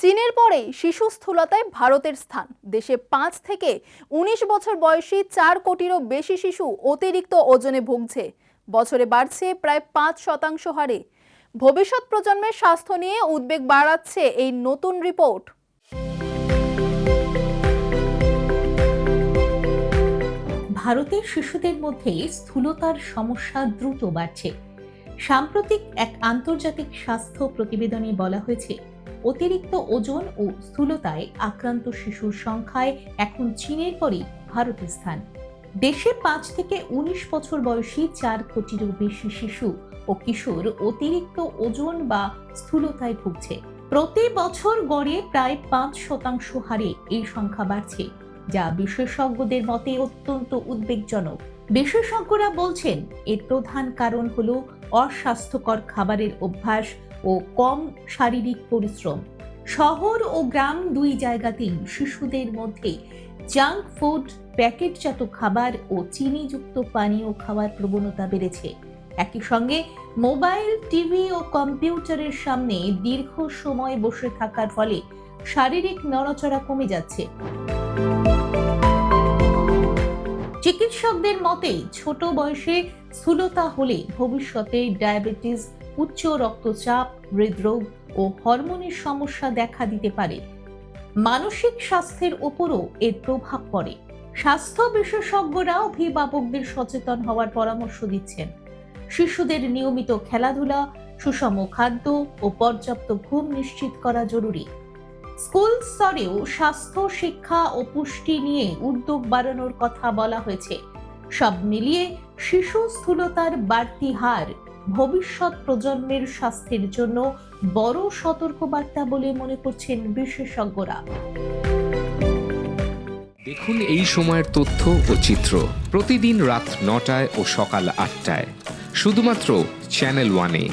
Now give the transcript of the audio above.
চীনের পরেই শিশু স্থূলতায় ভারতের স্থান। দেশে 5 থেকে 19 বছর বয়সী 4 কোটিরও বেশি শিশু অতিরিক্ত ওজনে ভুগছে। বছরে বাড়ছে প্রায় 5% হারে। ভবিষ্যৎ প্রজন্মের স্বাস্থ্য নিয়ে উদ্বেগ বাড়াচ্ছে এই নতুন রিপোর্ট। ভারতের শিশুদের মধ্যে স্থূলতার সমস্যা দ্রুত বাড়ছে। সাম্প্রতিক এক আন্তর্জাতিক স্বাস্থ্য প্রতিবেদনে বলা হয়েছে, অতিরিক্ত ওজন ও স্থূলতায় আক্রান্ত শিশুর সংখ্যায় এখন চীনের পরই ভারতের স্থান। দেশে 5 থেকে 19 বছর বয়সী 4 কোটিরও বেশি শিশু ও কিশোর অতিরিক্ত ওজন বা স্থূলতায় ভুগছে। প্রতি বছর গড়ে প্রায় 5% হারে এই সংখ্যা বাড়ছে, যা বিশেষজ্ঞদের মতে অত্যন্ত উদ্বেগজনক। বিশেষজ্ঞরা বলছেন, এর প্রধান কারণ হলো অস্বাস্থ্যকর খাবারের অভ্যাস ও কম শারীরিক পরিশ্রম। শহর ও গ্রাম দুই জায়গাতেই শিশুদের মধ্যে জাঙ্ক ফুড, প্যাকেটজাত খাবার ও চিনিযুক্ত পানীয় খাওয়ার প্রবণতা বেড়েছে। একই সঙ্গে মোবাইল, টিভি ও কম্পিউটারের সামনে দীর্ঘ সময় বসে থাকার ফলে শারীরিক নড়াচড়া কমে যাচ্ছে। চিকিৎসকদের মতে, ছোট বয়সে স্থূলতা হলে ভবিষ্যতে ডায়াবেটিস, উচ্চ রক্তচাপ, হৃদরোগ ও হরমোনের সমস্যা দেখা দিতে পারে। মানসিক স্বাস্থ্যের উপরও এর প্রভাব পড়ে। স্বাস্থ্য বিশেষজ্ঞরা অভিভাবকদের সচেতন হওয়ার পরামর্শ দিচ্ছেন। শিশুদের নিয়মিত খেলাধুলা, সুষম খাদ্য ও পর্যাপ্ত ঘুম নিশ্চিত করা জরুরি। স্কুল স্তরেও স্বাস্থ্য শিক্ষা ও পুষ্টি নিয়ে উদ্যোগ বাড়ানোর কথা বলা হয়েছে। সব মিলিয়ে শিশু স্থূলতার বাড়তি হার ভবিষ্যৎ প্রজন্মের স্বাস্থ্যের জন্য বড় সতর্কবার্তা বলে মনে করছেন বিশেষজ্ঞরা। দেখুন এই সময়ের তথ্য ও চিত্র প্রতিদিন রাত 9টায় ও সকাল 8টায় শুধুমাত্র চ্যানেল 1-এ।